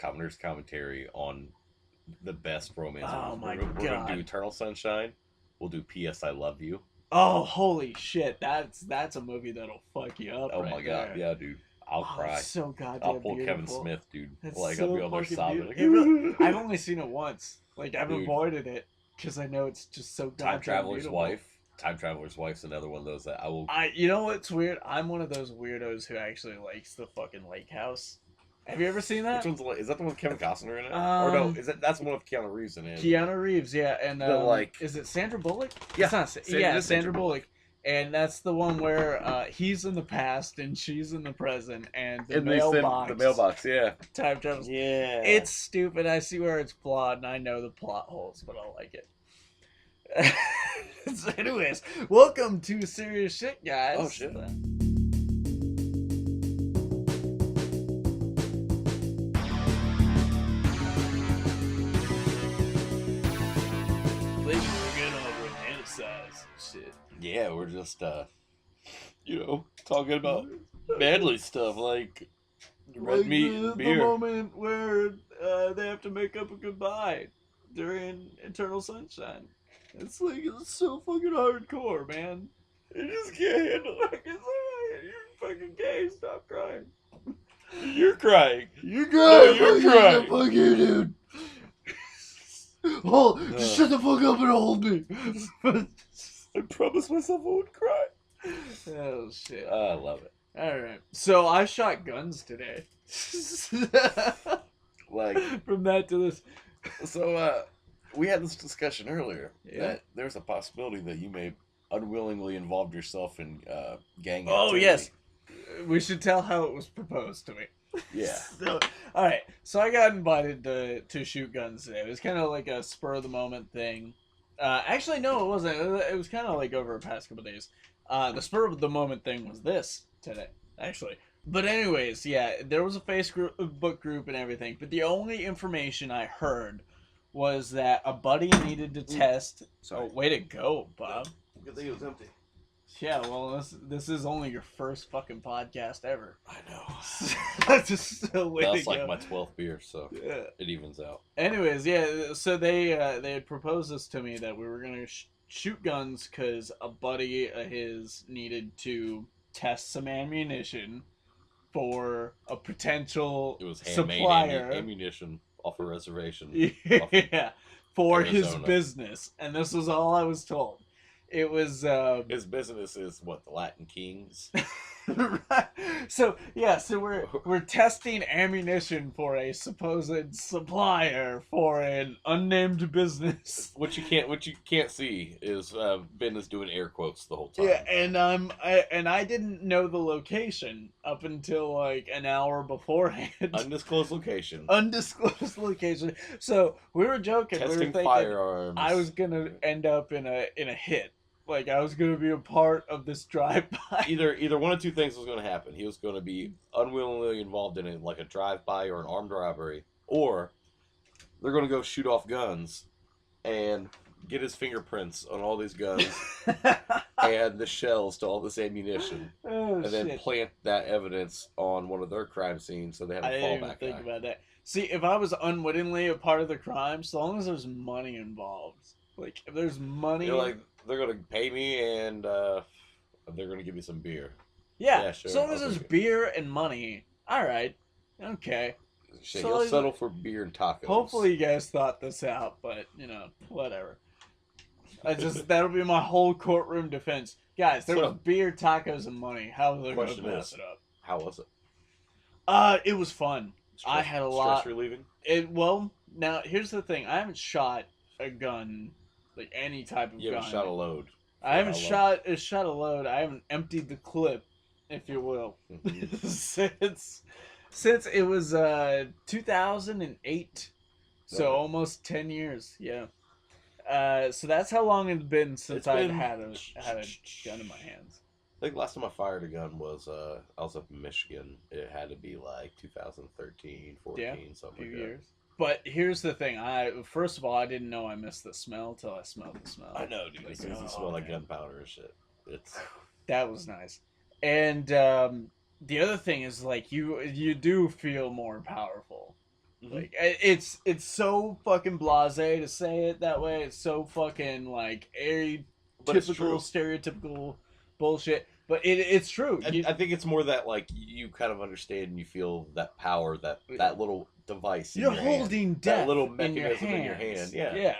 Covenant's commentary on the best romance Oh movies. my We're gonna do god. Eternal Sunshine. We'll do P.S. I Love You. Oh, holy shit. That's a movie that'll fuck you up Oh right my god, there. yeah, dude. I'll Oh, it's cry. so I'll goddamn pull Kevin beautiful. Smith, dude. It's Like I'll be so on there fucking sobbing. beautiful. It really, I've only seen it once. Like, I've Dude, avoided it because I know it's just so Time goddamn Traveler's beautiful. Wife. Time Traveler's Wife's another one of those that I will. You know what's weird? I'm one of those weirdos who actually likes the fucking lake house. Have you ever seen Which that? one's is that the one with Kevin Costner in it? Or no, Um, is that's the one with Keanu Reeves in it? Keanu Reeves, yeah, and The like, is it Sandra Bullock? yeah, It's not. it is Sandra Bullock, and that's the one where he's in the past and she's in the present, and the and they send mailbox the mailbox, yeah, time travels. yeah. It's stupid. I see where it's flawed, and I know the plot holes, but I like it. So anyways, welcome to Serious Shit, guys. Oh shit. We're gonna romanticize shit. Yeah, we're just talking about manly stuff like red Like meat and the beer. moment where they have to make up a goodbye during Eternal Sunshine. It's like, it's so fucking hardcore, man. You just can't handle it. Like, it's alright, you're fucking gay, stop crying. You're crying. You're No, crying. you're crying. Fuck you, dude. Hold, just shut the fuck up and hold me. I promised myself I would cry. Oh shit. I love it. Alright. So I shot guns today. Like, From that to this. so we had this discussion earlier Yeah. that there's a possibility that you may unwillingly involve yourself in gang activity. Oh yes. We should tell how it was proposed to me. Yeah. So, all right. So I got invited to shoot guns today. It was kind of like a spur of the moment thing. Actually, no, it wasn't. It was kind of like over the past couple days. The spur of the moment thing was this today, actually. But anyways, yeah, there was a Facebook group and everything. But the only information I heard was that a buddy needed to test. Sorry. Oh, way to go, Bob. Good thing it was empty. Yeah, well, this is only your first fucking podcast ever. I know. Just a way That's to like go. my 12th beer, so Yeah. it evens out. Anyways, yeah, so they had proposed this to me that we were gonna shoot guns because a buddy of his needed to test some ammunition for a potential It was handmade supplier. ammunition off a reservation. Yeah, for his Arizona. business, and this was all I was told. It was His business is what, the Latin Kings? right. So yeah, so we're testing ammunition for a supposed supplier for an unnamed business. What you can't see is Ben is doing air quotes the whole time. Yeah, and I didn't know the location up until like an hour beforehand. Undisclosed location. Undisclosed location. So we were joking. We were Testing thinking firearms. I was gonna end up in a hit. Like I was gonna be a part of this drive-by. Either one of two things was going to happen. He was going to be unwillingly involved in like a drive-by or an armed robbery, or they're going to go shoot off guns and get his fingerprints on all these guns and the shells to all this ammunition, Oh, and then shit. plant that evidence on one of their crime scenes so they have a I didn't even fallback think guy. about that. See, if I was unwittingly a part of the crime, so long as there's money involved, like if there's money, You're like, they're going to pay me and they're going to give me some beer. yeah, yeah, sure, so long I'll as there's take it. beer and money, all right, okay. Shit, So you'll like- settle for beer and tacos. Hopefully you guys thought this out, but whatever. That'll be my whole courtroom defense, guys. There was So- beer, tacos, and money. How are they gonna Question mess is- it up? How was it? It was fun. I had a Stress lot. relieving? Well, now here's the thing. I haven't shot a gun, like any type of You gun. haven't shot a load. I haven't how long? shot a load. I haven't emptied the clip, if you will, Mhm. since it was 2008, so Okay. almost 10 years. Yeah. So that's how long it's been since It's I've been- had a gun in my hands. I think last time I fired a gun was I was up in Michigan. It had to be like 2013, 14, Yeah, something A few like that. years. But here's the thing. First of all, I didn't know I missed the smell till I smelled the smell. I know, dude. Like, As soon as you oh, smell like man. gunpowder and shit, it's That was nice. And the other thing is like you do feel more powerful Mhm. Like it's so fucking blasé to say it that way. It's so fucking like But it's true. stereotypical bullshit. But it's true. I think it's more that like you kind of understand and you feel that power, that little device. You're in your hand, holding that death little in your mechanism in your hands. hand. Yeah.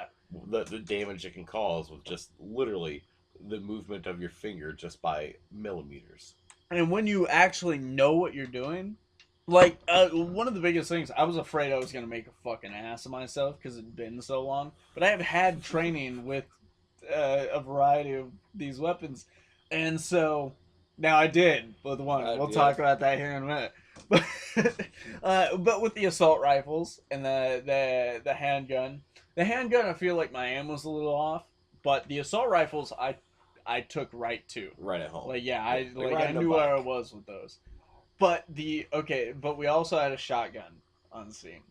Yeah. The damage it can cause with just literally the movement of your finger just by millimeters. And when you actually know what you're doing, like one of the biggest things, I was afraid I was gonna make a fucking ass of myself because it'd been so long. But I have had training with a variety of these weapons, and so now I did with one. We'll talk about that here in a minute. But with the assault rifles and the handgun, I feel like my aim was a little off. But the assault rifles, I took right to. Right at home. Like yeah, I knew where I was with those. But but we also had a shotgun on scene,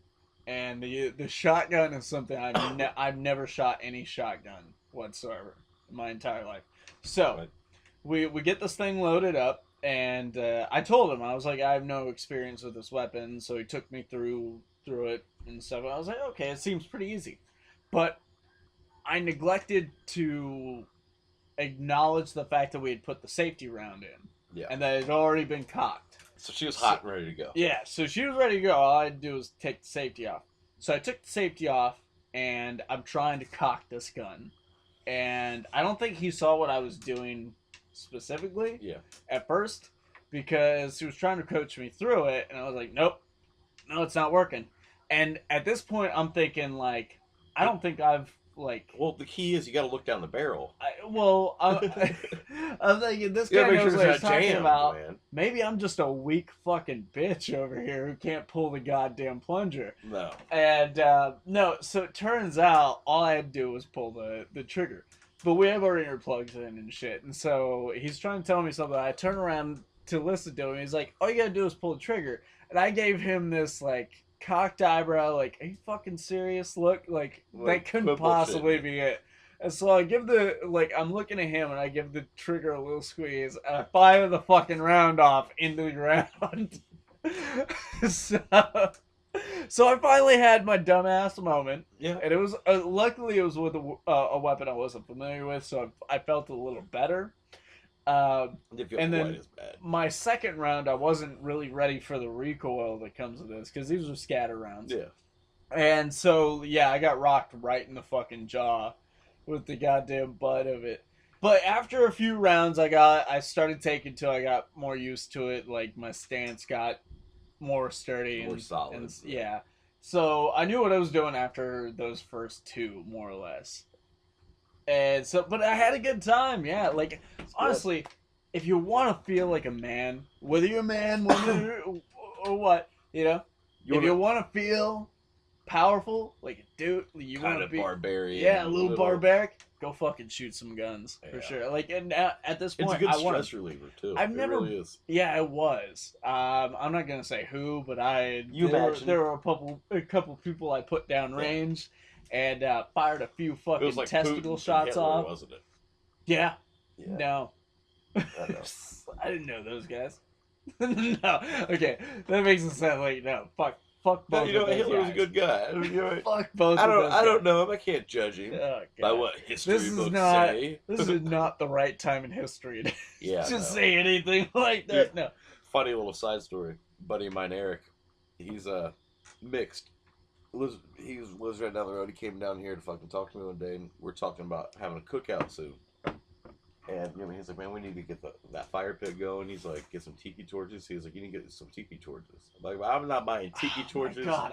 and the shotgun is something I've never shot any shotgun whatsoever in my entire life. So we get this thing loaded up, and I told him, I was like, I have no experience with this weapon, so he took me through it and stuff. I was like, okay, it seems pretty easy, but I neglected to acknowledge the fact that we had put the safety round in. Yeah. And that it had already been cocked. So she was hot and ready to go. Yeah, so she was ready to go. All I had to do was take the safety off. So I took the safety off, and I'm trying to cock this gun. And I don't think he saw what I was doing specifically at first, because he was trying to coach me through it, and I was like, nope, no, it's not working. And at this point, I'm thinking, like, I don't think I've, like... Well, the key is you got to look down the barrel. I'm thinking, this guy knows what he's talking about. Man. Maybe I'm just a weak fucking bitch over here who can't pull the goddamn plunger. No. And, no, so it turns out all I had to do was pull the trigger. But we have our ear plugs in and shit. And so he's trying to tell me something. I turn around to listen to him. He's like, all you gotta do is pull the trigger. And I gave him this, like, cocked eyebrow, like, are you fucking serious? Look, like that couldn't possibly be it. And so I give I'm looking at him and I give the trigger a little squeeze and I fire the fucking round off into the ground. So I finally had my dumbass moment. Yeah. And it was, luckily it was with a weapon I wasn't familiar with, so I felt a little better. And then my second round, I wasn't really ready for the recoil that comes with this, because these are scatter rounds. Yeah. And so, yeah, I got rocked right in the fucking jaw with the goddamn butt of it. But after a few rounds, I started taking till I got more used to it. Like, my stance got more sturdy. More solid. And, yeah. So, I knew what I was doing after those first two, more or less. And so, but I had a good time, yeah. Like, honestly, if you want to feel like a man, whether you're a man, woman, or what, you know, if you want to feel powerful, like a dude, you want to be barbarian, yeah, a little barbaric, go fucking shoot some guns for sure. Like, and at this point, it's a good stress reliever too. It really is. Yeah, it was. I'm not gonna say who, but there were a couple people I put down range. And fired a few fucking like testicle Putin shots Hitler, off. Wasn't it? Yeah. No. I didn't know those guys. No. Okay. That makes it sound like no. Fuck both. No, of those Hitler was guys. a good guy. Fuck both. I I don't know him. I can't judge him by what history books say. This is not the right time in history to no. say anything like that. No. Funny little side story. Buddy of mine, Eric. He's mixed. He lives right down the road. He came down here to fucking talk to me one day, and we're talking about having a cookout soon. And he's like, man, we need to get that fire pit going. He's like, get some tiki torches. He's like, you need to get some tiki torches. I'm like, well, I'm not buying tiki torches. God,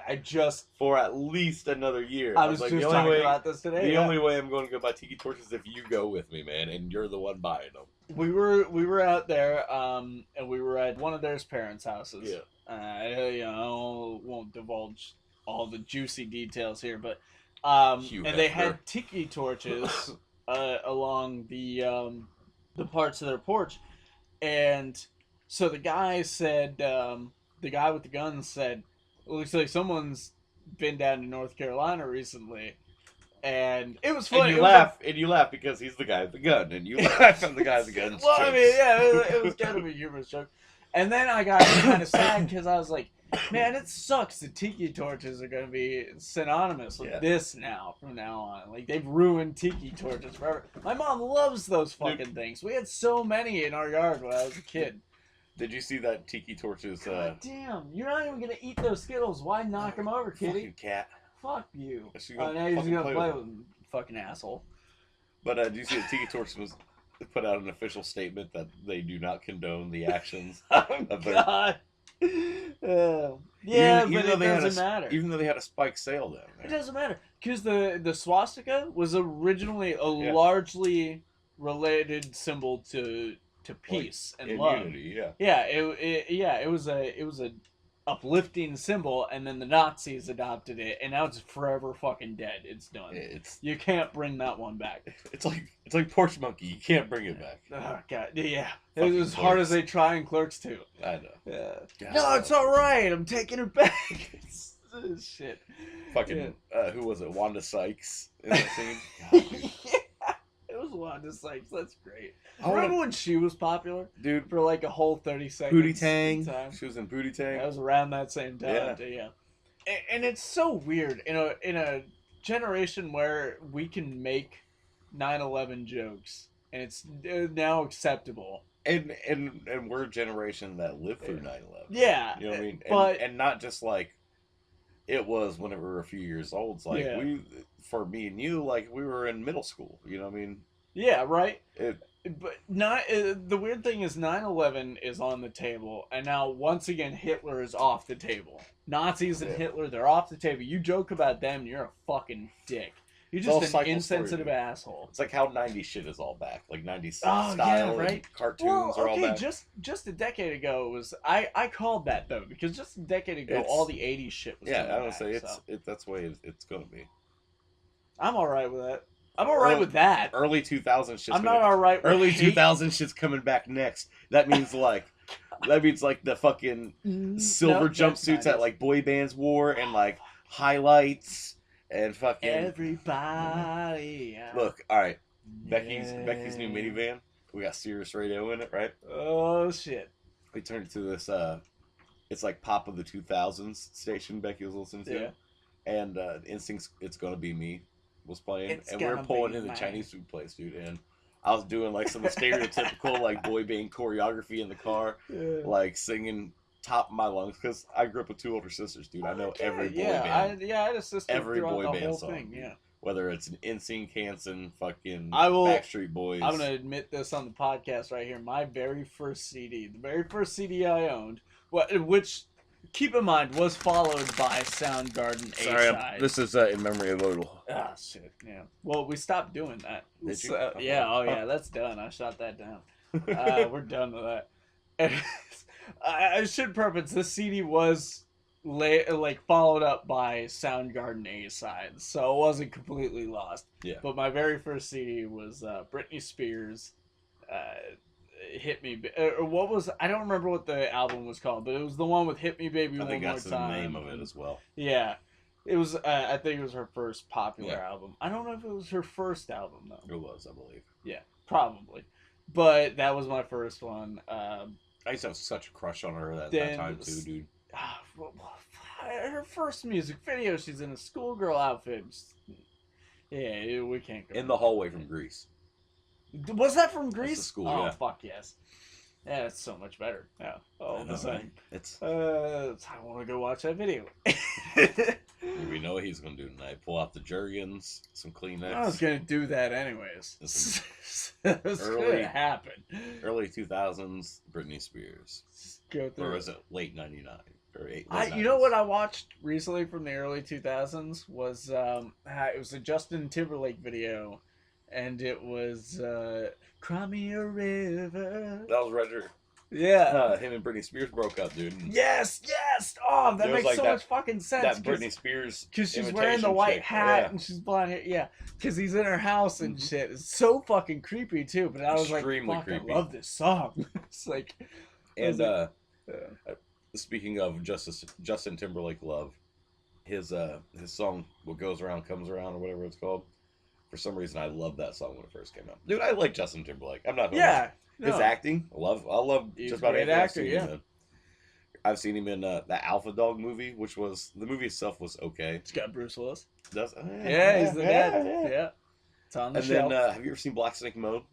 for at least another year. I was like, just talking about this today. The only way I'm going to go buy tiki torches is if you go with me, man, and you're the one buying them. We were out there, and we were at one of their parents' houses. Yeah. I won't divulge all the juicy details here, but and they had tiki torches along the parts of their porch, and so the guy said, the guy with the gun said, it looks like someone's been down to North Carolina recently, and it was funny. And you laugh because he's the guy with the gun, and you laugh at the guy with the gun. Well, I mean, yeah, it was kind of a humorous joke, and then I got kind of sad because I was like, Man, it sucks. The tiki torches are gonna be synonymous with Yeah. this now from now on. Like they've ruined tiki torches forever. My mom loves those fucking things. We had so many in our yard when I was a kid. Did you see that tiki torches? God damn, you're not even gonna eat those Skittles. Why knock them over, kitty? Fucking cat. Fuck you. She Oh, gonna now he's fucking gonna play play with with him, fucking asshole. But did you see that Tiki Torch was put out an official statement that they do not condone the actions Oh of their... God. Yeah, even but though it they had doesn't matter. Even though they had a spike sale down there. It doesn't matter because the swastika was originally a Yeah. largely related symbol to peace and love. Unity, yeah. Yeah, it was a uplifting symbol, and then the Nazis adopted it, and now it's forever fucking dead. It's done. You can't bring that one back. It's like Porch Monkey. You can't bring it back. Oh God, yeah. Fucking It was as hard Clerks. as they try in Clerks too. I know. Yeah. God. No, it's all right. I'm taking it back. Shit. Fucking who was it? Wanda Sykes in that scene. Yeah, it was Wanda Sykes. That's great. I Remember when she was popular Dude, for like a whole 30 seconds? Booty Tang. Time? She was in Booty Tang. That was around that same time. Yeah. Too, yeah. And it's so weird in a generation where we can make 9/11 jokes and it's now acceptable. And we're a generation that lived through 9/11. Yeah. You know what I mean? But and not just like it was when we were a few years old. It's like for me and you, like we were in middle school. You know what I mean? yeah, right. It, But not the weird thing is 9/11 is on the table, and now once again Hitler is off the table. Nazis and Hitler, they're off the table. You joke about them, you're a fucking dick. You're all just an cycle insensitive story. asshole. It's like how 90s shit is all back. Like 90s Oh, style yeah, right? and cartoons Well, are all okay, back. just a decade ago it was I called that though because just a decade ago all the 80s shit was Yeah, coming I would back, say so. that's the way it's going to be. I'm all right with that. I'm all right with that. Early 2000s shit's I'm not all right with early hate. 2000s shit's coming back next. That means like the fucking silver Nope, that's jumpsuits that 90s. like boy bands wore and like highlights and fucking Everybody. Look, all right. Becky's new minivan. We got Sirius radio in it, right? Oh shit. We turned it to this it's like Pop of the 2000s station Becky was listening to. Yeah. And Instinct's It's Gonna Be Me was playing. It's and we were gonna pulling be in the mine. Chinese food place, dude. And I was doing like some of the stereotypical like boy band choreography in the car, Yeah. like singing top of my lungs because I grew up with two older sisters, dude. I know Okay, every boy yeah, band. I had a sister Every throughout boy the band whole song, thing. dude. Yeah. Whether it's an NSYNC, Hanson, fucking I will- Backstreet Boys. I'm gonna admit this on the podcast right here. My very first CD, the very first CD I owned, which keep in mind was followed by Soundgarden A-side. this is in memory of Odle. Ah, shit. Yeah. Well, we stopped doing that. Did you? So, yeah. Oh, yeah. That's done. I shot that down. We're done with that. And I should preface this CD was followed up by Soundgarden A-sides, so it wasn't completely lost. Yeah. But my very first CD was Britney Spears. Hit Me, or what was, I don't remember what the album was called, but it was the one with Hit Me Baby I One think More that's Time. the name of it as well. Yeah. It was, I think it was her first popular Yeah. album. I don't know if it was her first album, though. It was, I believe. Yeah, probably. But that was my first one. I used to have such a crush on her at that Then- time too, dude. Her first music video, she's in a schoolgirl outfit. Yeah, we can't go. In the hallway from Greece. Was that from Greece? the school, oh, yeah. fuck yes. Yeah, it's so much better. Yeah. All of a sudden. It's I want to go watch that video. we know what he's gonna do tonight. Pull out the Jergens, some Kleenex. I was going to do that anyways. Listen, It was going early- to happen. Early 2000s, Britney Spears. Just go through Or it. was it late 99? Or late You know 90s? what I watched recently from the early 2000s was it was a Justin Timberlake video, and it was "Cry Me a River." That was Roger. Yeah. Him and Britney Spears broke up, dude. And Yes. Oh, that There was makes like so that- much fucking sense. that Britney Spears Because she's wearing imitation the white chick. hat Yeah. and she's blonde hair. Yeah, because he's in her house and shit. It's so fucking creepy too. But I was Extremely like, fuck, creepy. I love this song. It's like, And yeah. speaking of Justin Timberlake love, his song "What Goes Around Comes Around" or whatever it's called. For some reason, I loved that song when it first came out. Dude, I like Justin Timberlake. I'm not. yeah. His no. acting, I love He's just a about great anything I've actor, seen yeah. him in. I've seen him in the Alpha Dog movie, which was the movie itself was okay. It's got Bruce Willis. Does Yeah, he's the dad. Yeah. It's on the And shelf. then, have you ever seen Black Snake Moan?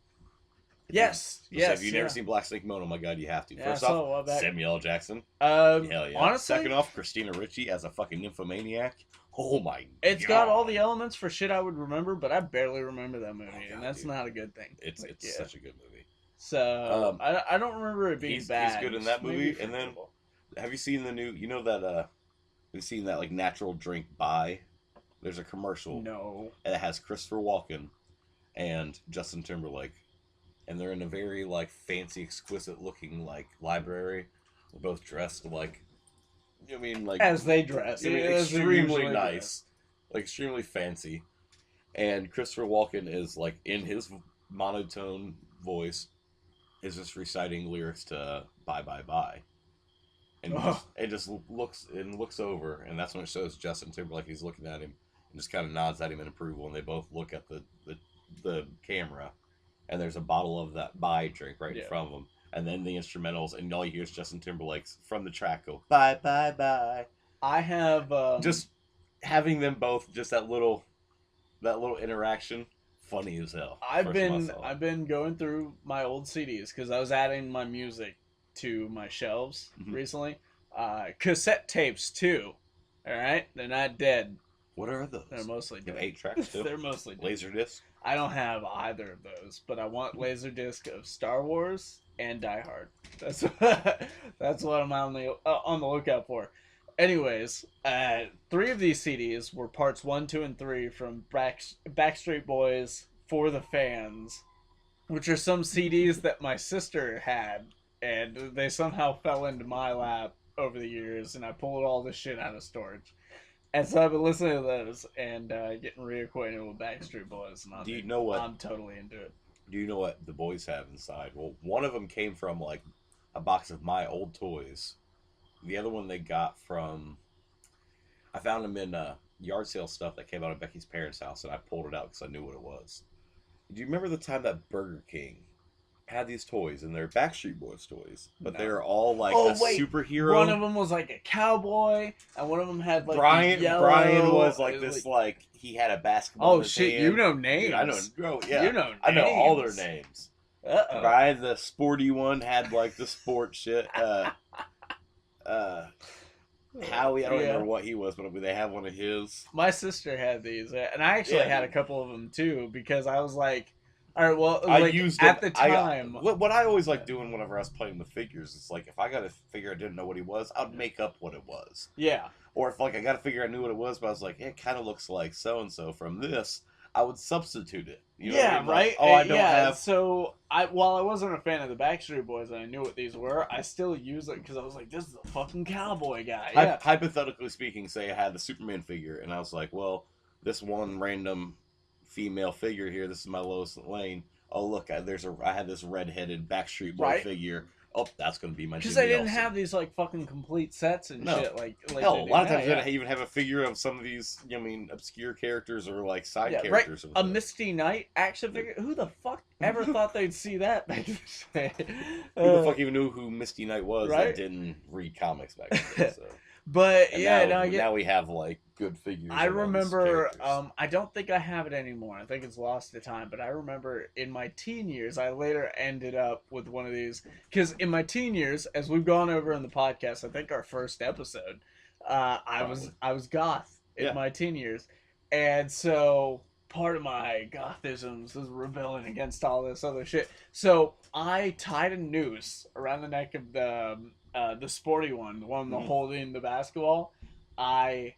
Yes. If you've never seen Black Snake Moan, oh my god, you have to. Yeah, First I saw a while off, back. Samuel L. Jackson. Hell yeah. Honestly, Second off, Christina Ricci as a fucking nymphomaniac. Oh my god. it's got all the elements for shit I would remember, but I barely remember that movie, and that's dude. not a good thing. It's such a good movie. So I don't remember it being He's bad. good in that Maybe movie, and then have you seen the new? You know that have you seen that like natural drink Bai? There's a commercial. No. And it has Christopher Walken and Justin Timberlake, and they're in a very like fancy, exquisite looking like library. They're both dressed like, I mean, like as they dress. I mean, extremely nice, like extremely fancy. And Christopher Walken is like in his monotone voice, is just reciting lyrics to "Bye Bye Bye," and just looks over, and that's when it shows Justin Timberlake. He's looking at him and just kind of nods at him in approval, and they both look at the camera, and there's a bottle of that Bye drink right in front of them, and then the instrumentals, and all you hear is Justin Timberlake's from the track go "Bye Bye Bye." I have just having them both just that little interaction. Funny as hell. I've been going through my old CDs because I was adding my music to my shelves recently. Cassette tapes too. All right, they're not dead. What are those? They're mostly dead. 8 tracks too. They're mostly dead. Laserdisc. I don't have either of those, but I want Laserdisc of Star Wars and Die Hard. That's what I'm on the lookout for. Anyways, 3 of these CDs were parts 1, 2, and 3 from Backstreet Boys For the Fans, which are some CDs that my sister had, and they somehow fell into my lap over the years, and I pulled all this shit out of storage. And so I've been listening to those and getting reacquainted with Backstreet Boys. And Do you know what? I'm totally into it. Do you know what the boys have inside? Well, one of them came from like a box of my old toys. The other one they got from, I found them in yard sale stuff that came out of Becky's parents' house, and I pulled it out because I knew what it was. Do you remember the time that Burger King had these toys, and they're Backstreet Boys toys, but they're all like superhero? One of them was like a cowboy, and one of them had like Brian was like this, like he had a basketball. Oh shit, hand. You know names. Dude, I know. Oh, yeah, you know names. I know all their names. Uh-oh. Brian, the sporty one, had like the sport shit. Howie, I don't remember what he was, but they have one of his. My sister had these, and I actually had a couple of them too, because I was like, all right, well, like, I used at the time. What I always like doing whenever I was playing with figures is like, if I got a figure I didn't know what he was, I'd make up what it was. Yeah. Or if like I got a figure I knew what it was, but I was like, it kind of looks like so and so from this, I would substitute it. You know what I mean? Right. Like, I don't have. So while I wasn't a fan of the Backstreet Boys and I knew what these were, I still use it because I was like, this is a fucking cowboy guy. Yeah. Hypothetically speaking, say I had the Superman figure, and I was like, well, this one random female figure here, this is my Lois Lane. Oh look, I had this redheaded Backstreet Boy figure. Oh, that's gonna be my. Because they didn't have these like fucking complete sets and shit. Like hell, a lot of times they even have a figure of some of these, obscure characters or like side characters. Right. A Misty Knight action figure. Who the fuck ever thought they'd see that back in the day? Who the fuck even knew who Misty Knight was that didn't read comics back then? So. But and now we have like good figures. I remember. I don't think I have it anymore. I think it's lost to time. But I remember in my teen years, I later ended up with one of these because in my teen years, as we've gone over in the podcast, I think our first episode, I was goth in my teen years, and so part of my gothisms was rebelling against all this other shit. So I tied a noose around the neck of the sporty one, the one holding the basketball. I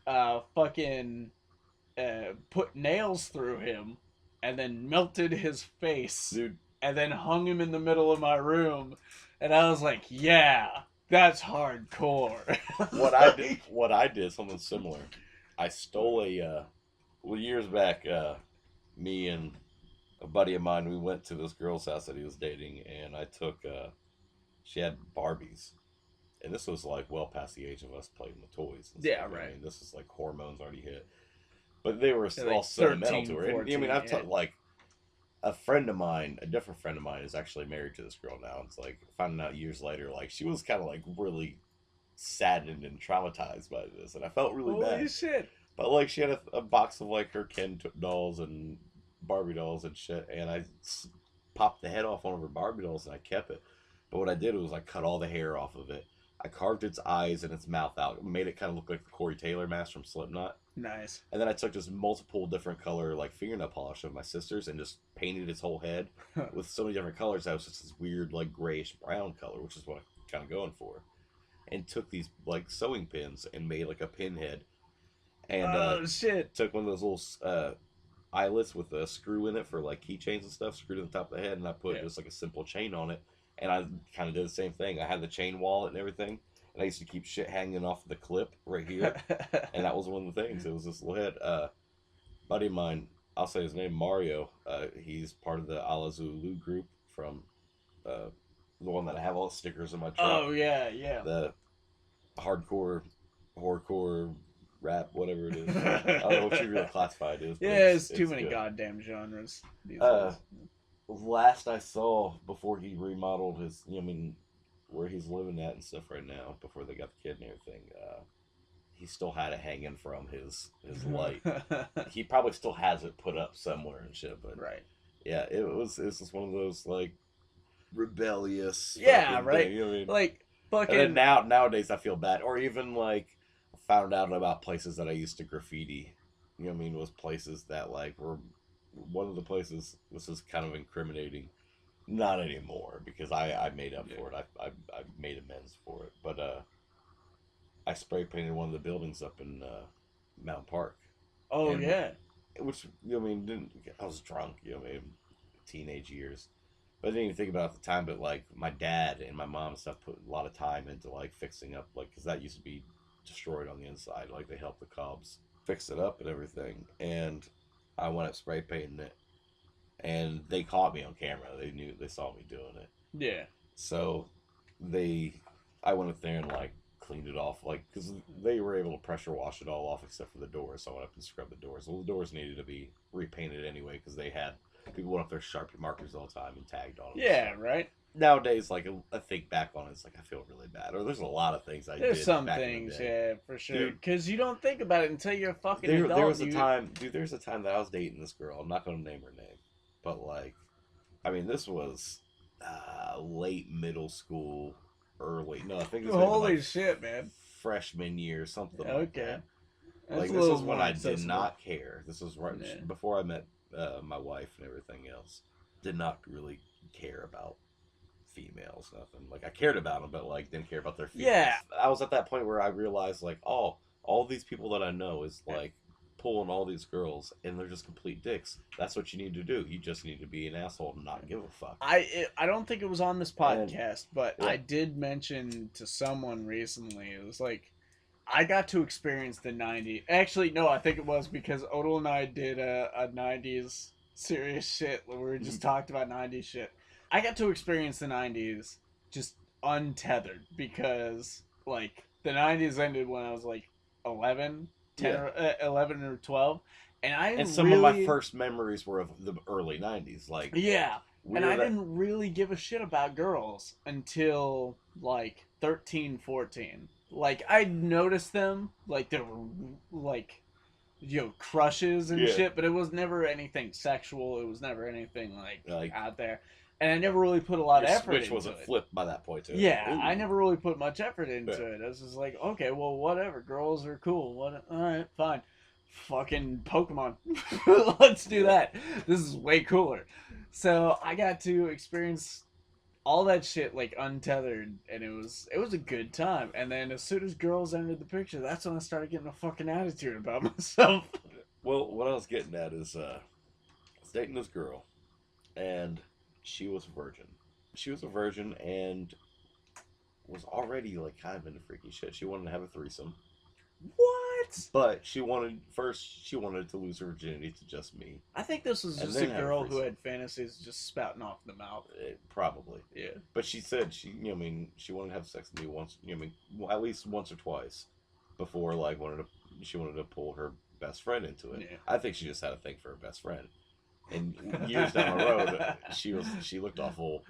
fucking put nails through him and then melted his face. Dude. And then hung him in the middle of my room. And I was like, yeah, that's hardcore. What I did something similar. I stole years back, me and a buddy of mine, we went to this girl's house that he was dating, and I took she had Barbies, and this was like well past the age of us playing with toys. Yeah, right. I mean, this is like hormones already hit, but they were all like sentimental 13, to her. 14, I mean, I've like a friend of mine, a different friend of mine, is actually married to this girl now. It's like finding out years later, like she was kind of like really saddened and traumatized by this, and I felt really Holy bad. shit. But like she had a box of like her dolls and Barbie dolls and shit, and popped the head off one of her Barbie dolls and I kept it. But what I did was I cut all the hair off of it. I carved its eyes and its mouth out, made it kind of look like the Corey Taylor mask from Slipknot. Nice. And then I took just multiple different color like fingernail polish of my sister's and just painted its whole head with so many different colors. That was just this weird like grayish brown color, which is what I'm kind of going for. And took these like sewing pins and made like a pinhead. And Oh shit. took one of those little eyelets with a screw in it for like keychains and stuff, screwed to the top of the head, and I put just like a simple chain on it. And I kind of did the same thing. I had the chain wallet and everything, and I used to keep shit hanging off the clip right here. And that was one of the things. It was this little head. Buddy of mine, I'll say his name, Mario. He's part of the Alazulu group from the one that I have all the stickers in my truck. Oh yeah, yeah. The hardcore, horrorcore, rap, whatever it is. I don't know what you really classify it as. Yeah, it's too many good. goddamn genres. These days. Last I saw before he remodeled his, where he's living at and stuff right now, before they got the kid and everything, he still had it hanging from his light. He probably still has it put up somewhere and shit, but right. Yeah, it's just one of those like rebellious. Yeah, right. Thing, you know what I mean? Like fucking. And then nowadays I feel bad, or even like found out about places that I used to graffiti. You know what I mean? Was places that like were one of the places. This is kind of incriminating. Not anymore because I made up for it. I made amends for it. But I spray painted one of the buildings up in Mountain Park. Oh yeah. Which I was drunk. Teenage years. But I didn't even think about it at the time. But like my dad and my mom and stuff put a lot of time into like fixing up, like because that used to be destroyed on the inside. Like they helped the Cubs fix it up and everything. And I went up spray painting it, and they caught me on camera. They saw me doing it. Yeah. So I went up there and like cleaned it off, like because they were able to pressure wash it all off except for the doors. So I went up and scrubbed the doors. Well, the doors needed to be repainted anyway because they had people went up there Sharpie markers all the time and tagged on them. Yeah, right. Nowadays, like I think back on it, it's like I feel really bad. Or there's a lot of things There's did some back things, in the day. yeah, for sure. Because you don't think about it until you're a fucking adult. There was a time, dude. There's a time that I was dating this girl. I'm not going to name her name, but like, this was late middle school, early. No, I think it was holy like shit, man. Freshman year, something like that. That's Like this is when I did not care. This was right before I met my wife and everything else. Did not really care about females, nothing. Like I cared about them, but like didn't care about their feelings. Yeah. I was at that point where I realized like, oh, all these people that I know is like pulling all these girls, and they're just complete dicks. That's what you need to do. You just need to be an asshole and not give a fuck. I don't think it was on this podcast, but I did mention to someone recently. It was like I got to experience the 90s. Actually, no, I think it was because Odle and I did a 90s serious shit where we just talked about 90s shit. I got to experience the 90s just untethered because like the 90s ended when I was like 11 or 12, and some of my first memories were of the early 90s, like and I didn't really give a shit about girls until like 13, 14. Like I noticed them, like there were like crushes and shit, but it was never anything sexual. It was never anything like out there. And I never really put a lot of effort into it. Switch wasn't flipped by that point, too. Yeah, I never really put much effort into it. I was just like, okay, well, whatever. Girls are cool. Alright, fine. Fucking Pokemon. Let's do that. This is way cooler. So I got to experience all that shit like untethered, and it was a good time. And then as soon as girls entered the picture, that's when I started getting a fucking attitude about myself. Well, what I was getting at is I was dating this girl, and she was a virgin. She was a virgin and was already like kind of into freaky shit. She wanted to have a threesome. What? But she wanted to lose her virginity to just me. I think this was just a girl who had fantasies just spouting off the mouth. Probably. Yeah. But she said she wanted to have sex with me once, at least once or twice before like she wanted to pull her best friend into it. Yeah. I think she just had a thing for her best friend. And years down the road, she looked awful.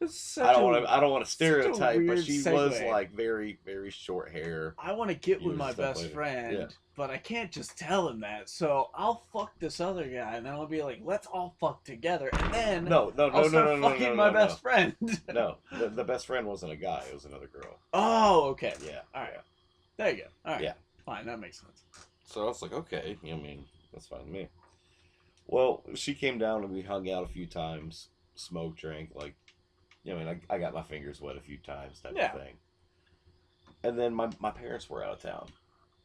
It's such I don't want to stereotype, but weird she segue. was like very, very short hair. I want to get with Years my and stuff best later. friend, Yeah. but I can't just tell him that. So I'll fuck this other guy, and then I'll be like, let's all fuck together, and then No, I'll start fucking my best friend. No, the best friend wasn't a guy; it was another girl. Oh, okay. Yeah. All right. Yeah. There you go. All right. Yeah. Fine, that makes sense. So I was like, okay, I mean, that's fine with me. Well, she came down and we hung out a few times, smoked, drank, like, you know, I mean, I got my fingers wet a few times, type of thing. And then my parents were out of town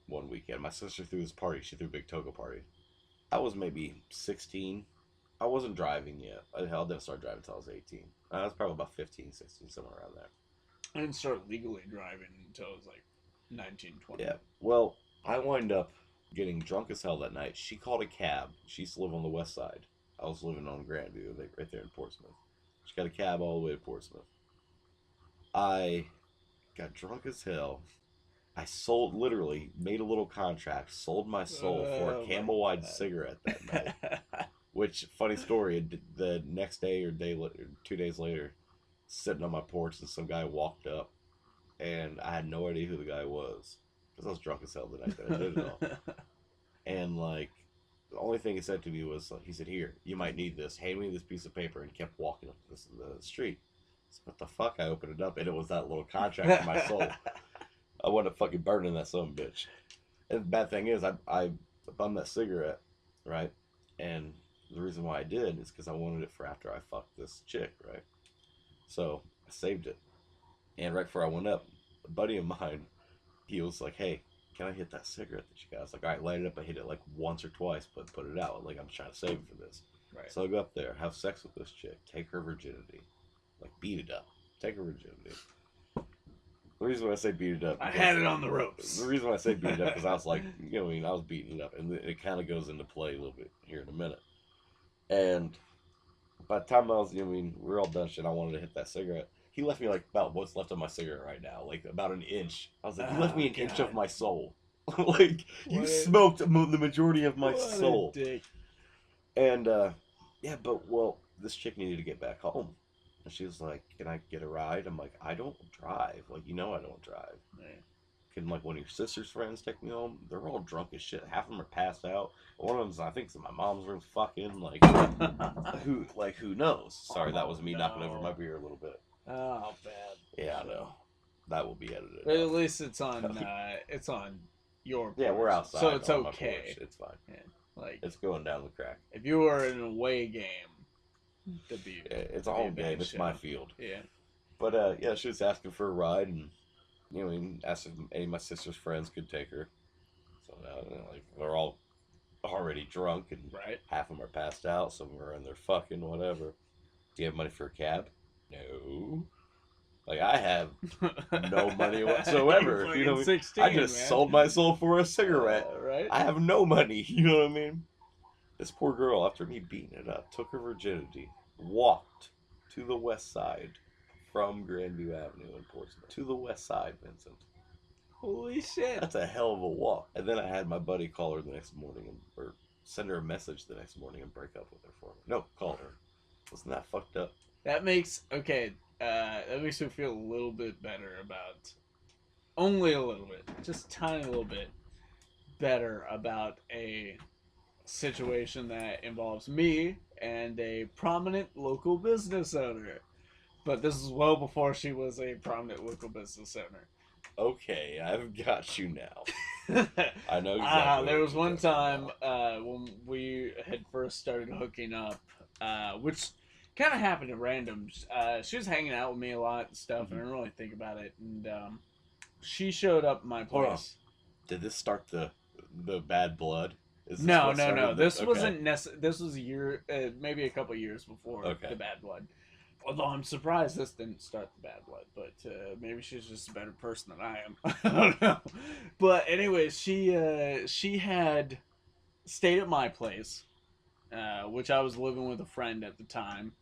one weekend. My sister threw this party. She threw a big toga party. I was maybe 16. I wasn't driving yet. I didn't start driving until I was 18. I was probably about 15, 16, somewhere around there. I didn't start legally driving until I was like 19, 20. Yeah. Well, I wind up getting drunk as hell that night. She called a cab. She used to live on the west side. I was living on Grandview, right there in Portsmouth. She got a cab all the way to Portsmouth. I got drunk as hell. I literally made a little contract, sold my soul for a Camel White cigarette that night. Which, funny story, the next day or 2 days later, sitting on my porch, and some guy walked up, and I had no idea who the guy was, because I was drunk as hell the night that I did it all. And, like, the only thing he said to me was, he said, here, you might need this. Hand me this piece of paper, and kept walking up the street. So what the fuck? I opened it up, and it was that little contract for my soul. I wound up fucking burning that son of a bitch. And the bad thing is, I bummed that cigarette, right? And the reason why I did is because I wanted it for after I fucked this chick, right? So I saved it. And right before I went up, a buddy of mine, he was like, hey, can I hit that cigarette that you got? I was like, all right, light it up. I hit it like once or twice, but put it out. Like, I'm trying to save it for this. Right. So I go up there, have sex with this chick, take her virginity. Like, beat it up. Take her virginity. The reason why I say beat it up, I had it on the ropes. The reason why I say beat it up is I was like, you know what I mean, I was beating it up, and it kind of goes into play a little bit here in a minute. And by the time I was, you know what I mean, we were all done shit, I wanted to hit that cigarette. He left me like about what's left of my cigarette right now, like about an inch. I was like, you left me an inch of my soul. Like, you smoked the majority of my soul. A dick. And yeah, but well, this chick needed to get back home. And she was like, can I get a ride? I'm like, I don't drive. Like, you know I don't drive. Right. Can, like, one of your sister's friends take me home? They're all drunk as shit. Half of them are passed out. One of them's, I think, it's in my mom's room fucking. Like, who knows? Sorry, that was me knocking over my beer a little bit. Oh, bad. Yeah, I know. That will be edited. But at least it's on your porch. Yeah, we're outside. So it's on my okay. porch. It's fine. Yeah. Like, it's going down the crack. if you were in an away game, it's a home game. It's my field. Yeah. But yeah, she was asking for a ride, and you know, asked if any of my sister's friends could take her. So now, you know, like, they're all already drunk, and half of them are passed out. Some are in their fucking whatever. Do you have money for a cab? No. Like, I have no money whatsoever. You know, 16, I just sold my soul for a cigarette. Right? I have no money. You know what I mean? This poor girl, after me beating it up, took her virginity, walked to the west side from Grandview Avenue in Portsmouth. To the west side, Vincent. Holy shit. That's a hell of a walk. And then I had my buddy call her the next morning, or send her a message the next morning and break up with her for me. No, call her. Wasn't that fucked up? That makes me feel a little bit better about, only a little bit, just tiny little bit better about a situation that involves me and a prominent local business owner. But this is well before she was a prominent local business owner. Okay, I've got you now. I know exactly. There was one time when we had first started hooking up, which kind of happened at random. She was hanging out with me a lot and stuff, and I didn't really think about it. And she showed up at my place. Did this start the bad blood? No. This wasn't This was a year, maybe a couple years before the bad blood. Although I'm surprised this didn't start the bad blood, but maybe she's just a better person than I am. I don't know. But anyway, she had stayed at my place, which I was living with a friend at the time.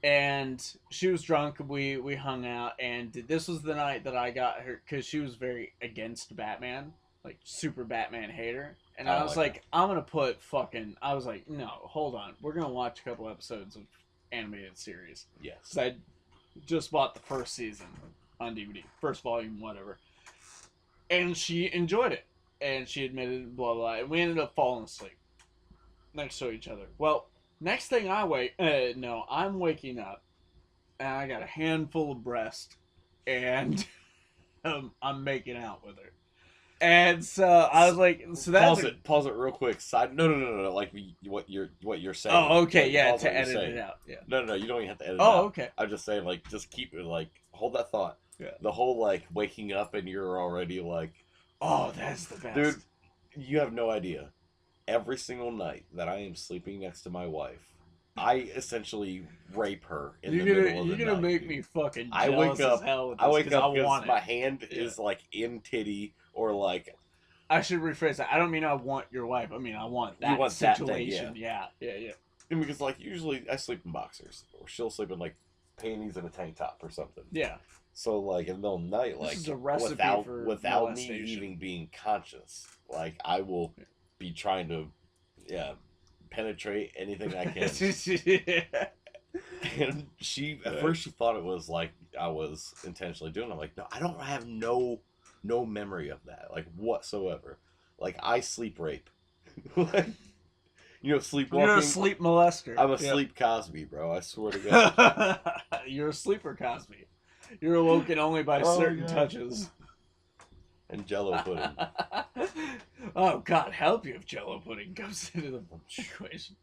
And she was drunk. We hung out, and this was the night that I got her, because she was very against Batman. like super Batman hater, and I I was like like, I'm gonna put fucking. I was like, no, hold on, we're gonna watch a couple episodes of animated series. Yes. So I just bought the first season on DVD, first volume, whatever, and she enjoyed it, and she admitted blah blah, and we ended up falling asleep next to each other. Well, next thing I'm waking up, and I got a handful of breast, and I'm making out with her. And so I was like, so that's Pause it real quick. No. Like what you're saying. Oh, okay, Like, yeah, pause to what you're edit saying. it out. Yeah. No, you don't even have to edit it Oh, out. okay. I'm just saying, like, just keep it, like, hold that thought. Yeah. The whole, like, waking up and you're already, like... Oh, that's the best. Dude, you have no idea. Every single night that I am sleeping next to my wife, I essentially rape her in the middle of the night. You're gonna make me fucking jealous I wake up, as hell with this, I wake up because because my hand is, like, in titty or, like... I should rephrase that. I don't mean I want your wife. I mean I want that want that thing, situation. Yeah. And because, like, usually I sleep in boxers. Or she'll sleep in, like, panties and a tank top or something. Yeah. So, like, in the middle of the night, like, This is a recipe without me molestation. even being conscious, like, I will be trying to, penetrate anything I can. And she, at first, she thought it was, like, I was intentionally doing it. I'm like, no, I don't have no memory of that, like, whatsoever. Like, I sleep rape. Like, sleepwalking. You're a sleep molester. I'm a sleep Cosby, bro. I swear to God. You're a sleeper Cosby. You're awoken only by certain touches. And Jello pudding. Oh, God help you if Jello pudding comes into the equation.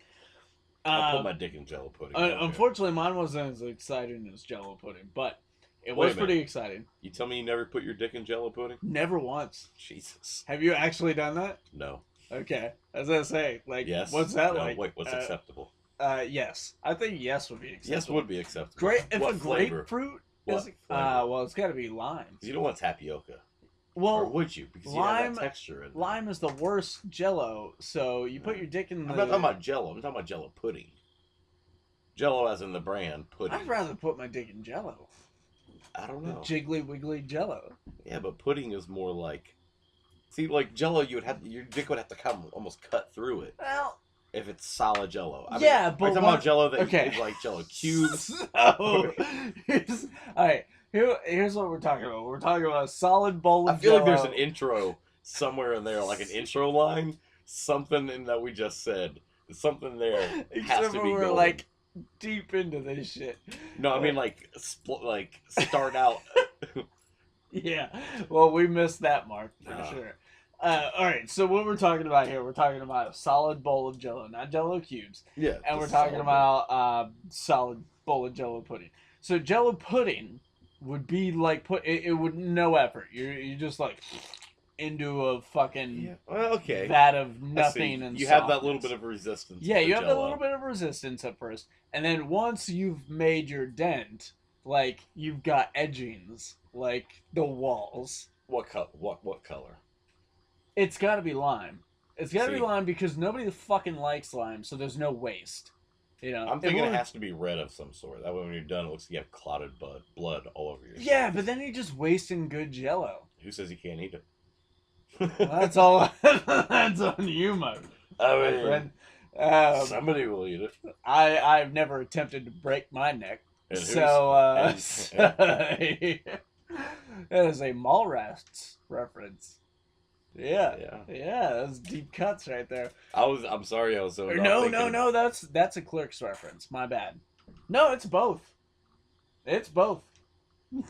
I'll put my dick in Jello pudding. Unfortunately, mine wasn't as exciting as Jello pudding, but it was pretty exciting. You tell me you never put your dick in Jello pudding? Never once. Jesus. Have you actually done that? No. Okay. As I say, like, yes. What's that no, like? Wait, what's acceptable? Yes. I think yes would be acceptable. Yes would be acceptable. Great. If what a flavor? Grapefruit what is, flavor? well, it's got to be lime. You don't want tapioca. Well, or would you? Because you have that texture in it. Lime is the worst Jello, so you put your dick in the... I'm not talking about Jello. I'm talking about Jello pudding. Jello as in the brand, pudding. I'd rather put my dick in Jello. I don't know. Jiggly wiggly Jello. Yeah, but pudding is more like... See, like Jello, your dick would have to come almost cut through it. Well... If it's solid Jello. But... Are you talking about Jello that is like Jello cubes? Alright, here's what we're talking about. We're talking about a solid bowl of Jello. I feel like there's an intro somewhere in there, like an intro line. Something in that we just said. Something there has to be we're golden. like deep into this shit. No, I mean like start out. Yeah, well, we missed that mark for sure. Alright, so what we're talking about here, we're talking about a solid bowl of Jello, not Jello cubes. Yeah. And we're talking about solid bowl of Jello pudding. So Jello pudding would be like it would no effort. You just like into a fucking vat of nothing and you have that little bit of resistance. Yeah, you have that little bit of resistance at first, and then once you've made your dent, like you've got edgings, like the walls. What color? It's got to be lime. It's got to be lime because nobody fucking likes lime, so there's no waste. You know, I'm thinking it has to be red of some sort. That way, when you're done, it looks like you have clotted blood all over yourself. Yeah, but then you're just wasting good Jello. Who says you can't eat it? Well, that's all. That's on you, my friend. Somebody will eat it. I've never attempted to break my neck, and so that is a Mallrats reference. Yeah. That's deep cuts right there. I'm sorry, I was so. No. That's a Clerks reference. My bad. No, it's both. It's both. I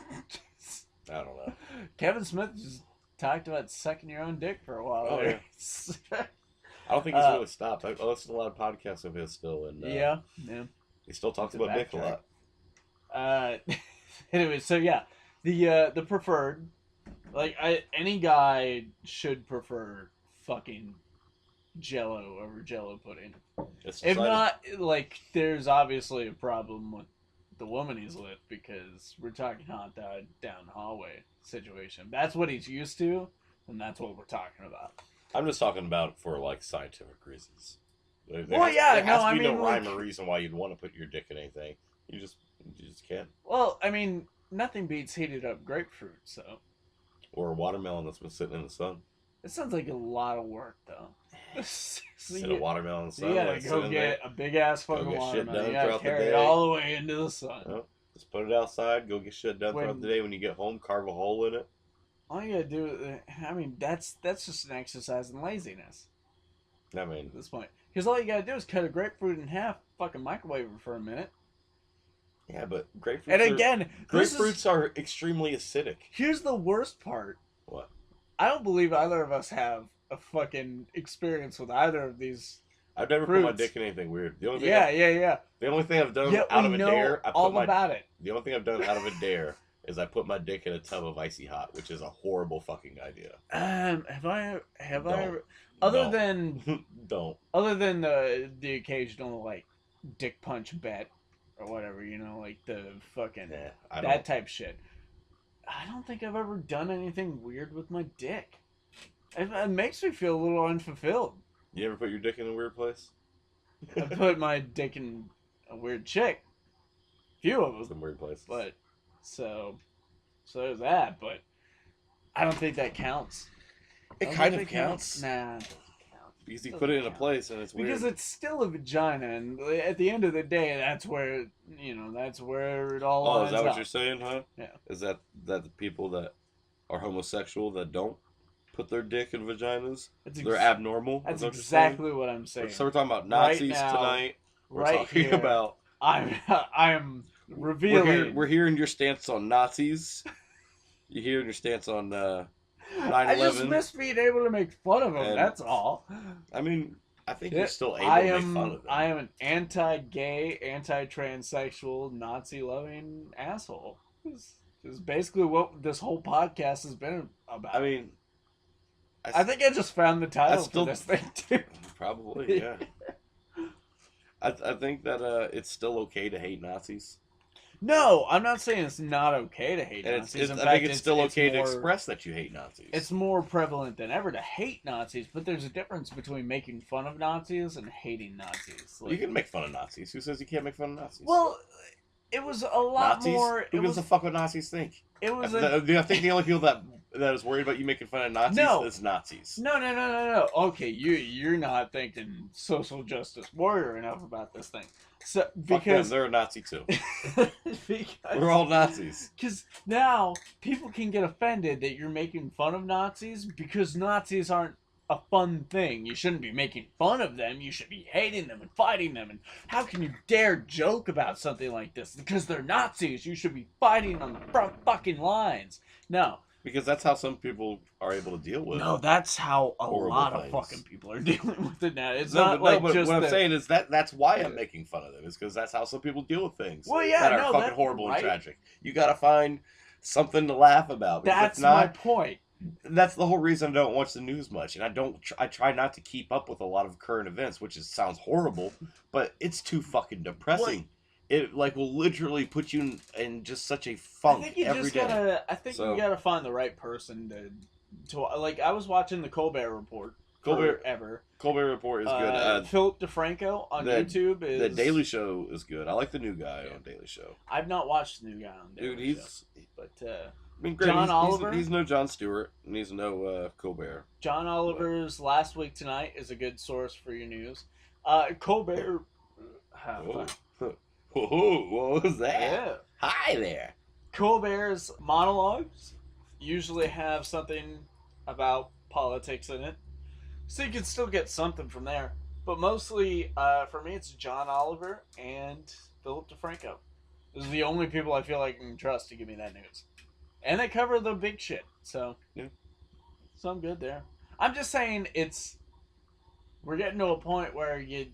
don't know. Kevin Smith just talked about sucking your own dick for a while. Oh, there. Yeah. I don't think he's really stopped. I listen to a lot of podcasts of his still, and yeah. He still talks about dick a lot. Anyway, so yeah, the preferred. Like, any guy should prefer fucking Jello over Jello pudding. If not, like, there's obviously a problem with the woman he's with because we're talking hot dog down hallway situation. That's what he's used to, and that's what we're talking about. I'm just talking about for, like, scientific reasons. There has to be no rhyme or reason why you'd want to put your dick in anything. You just can't. Well, I mean, nothing beats heated up grapefruit, so... Or a watermelon that's been sitting in the sun. It sounds like a lot of work, though. So Sit a watermelon in the sun. you gotta like, go sit in get a big ass fucking get shit watermelon. done You gotta throughout the carry it day. all the way into the sun. Well, just put it outside. Go get shit done throughout the day. When you get home, carve a hole in it. All you gotta do, I mean, that's just an exercise in laziness I mean, at this point. Because all you gotta do is cut a grapefruit in half, fucking microwave it for a minute. yeah, but grapefruits. And again, grapefruits are extremely acidic. Here's the worst part. What? I don't believe either of us have a fucking experience with either of these. I've never put my dick in anything weird. The only thing The only thing I've done out of a dare, The only thing I've done out of a dare is I put my dick in a tub of icy hot, which is a horrible fucking idea. Have I ever, Don't. other than the occasional like dick punch bet or whatever, like the fucking that type shit. I don't think I've ever done anything weird with my dick. It makes me feel a little unfulfilled. You ever put your dick in a weird place? I put my dick in a weird chick. Few of them. Some weird places. But so there's that. But I don't think that counts. It kind of counts. Nah. Because you put it in a place and it's weird. Because it's still a vagina, and at the end of the day, that's where it all Oh, lines is that what up. you're saying, huh? Yeah. Is that the people that are homosexual that don't put their dick in vaginas? They're abnormal? That's exactly what I'm saying. So we're talking about Nazis tonight. We're talking about... I'm revealing... We're hearing your stance on Nazis. You're hearing your stance on 9/11. I just miss being able to make fun of them, that's all. I mean, I think you're still able to make fun of them. I am an anti-gay, anti-transsexual, Nazi-loving asshole. This is basically what this whole podcast has been about. I mean... I think I just found the title for this thing, too. Probably, yeah. I think that it's still okay to hate Nazis. No, I'm not saying it's not okay to hate Nazis. I think it's still okay to express that you hate Nazis. It's more prevalent than ever to hate Nazis, but there's a difference between making fun of Nazis and hating Nazis. You can make fun of Nazis. Who says you can't make fun of Nazis? Well, it was a lot more... Who gives a fuck what Nazis think? It was I think the only people that is worried about you making fun of Nazis is Nazis. No. Okay, you're not thinking social justice warrior enough about this thing. So because they're a Nazi too. We're all Nazis. Because now people can get offended that you're making fun of Nazis because Nazis aren't a fun thing. You shouldn't be making fun of them. You should be hating them and fighting them. And how can you dare joke about something like this? Because they're Nazis. You should be fighting on the front fucking lines. No. Because that's how some people are able to deal with it. No, that's how a lot of fucking people are dealing with it now. It's not like just what I'm saying is that's why I'm making fun of them. Is because that's how some people deal with things. Well, yeah, that are fucking horrible and tragic. You gotta find something to laugh about. That's my point. That's the whole reason I don't watch the news much, and I try not to keep up with a lot of current events, which sounds horrible, but it's too fucking depressing. What? It will literally put you in just such a funk every day. I think you gotta find the right person to like. I was watching the Colbert Report. Colbert Report is good. Philip DeFranco on YouTube is... The Daily Show is good. I like the new guy on Daily Show. I've not watched the new guy on Daily Show. But I mean, great. John Oliver. He's no Jon Stewart, and he's no Colbert. John Oliver's Last Week Tonight is a good source for your news. Colbert. Whoa, what was that? Yeah. Hi there. Colbert's monologues usually have something about politics in it, so you can still get something from there. But mostly, for me, it's John Oliver and Philip DeFranco. Those are the only people I feel like I can trust to give me that news. And they cover the big shit, so yeah. So I'm good there. I'm just saying we're getting to a point where you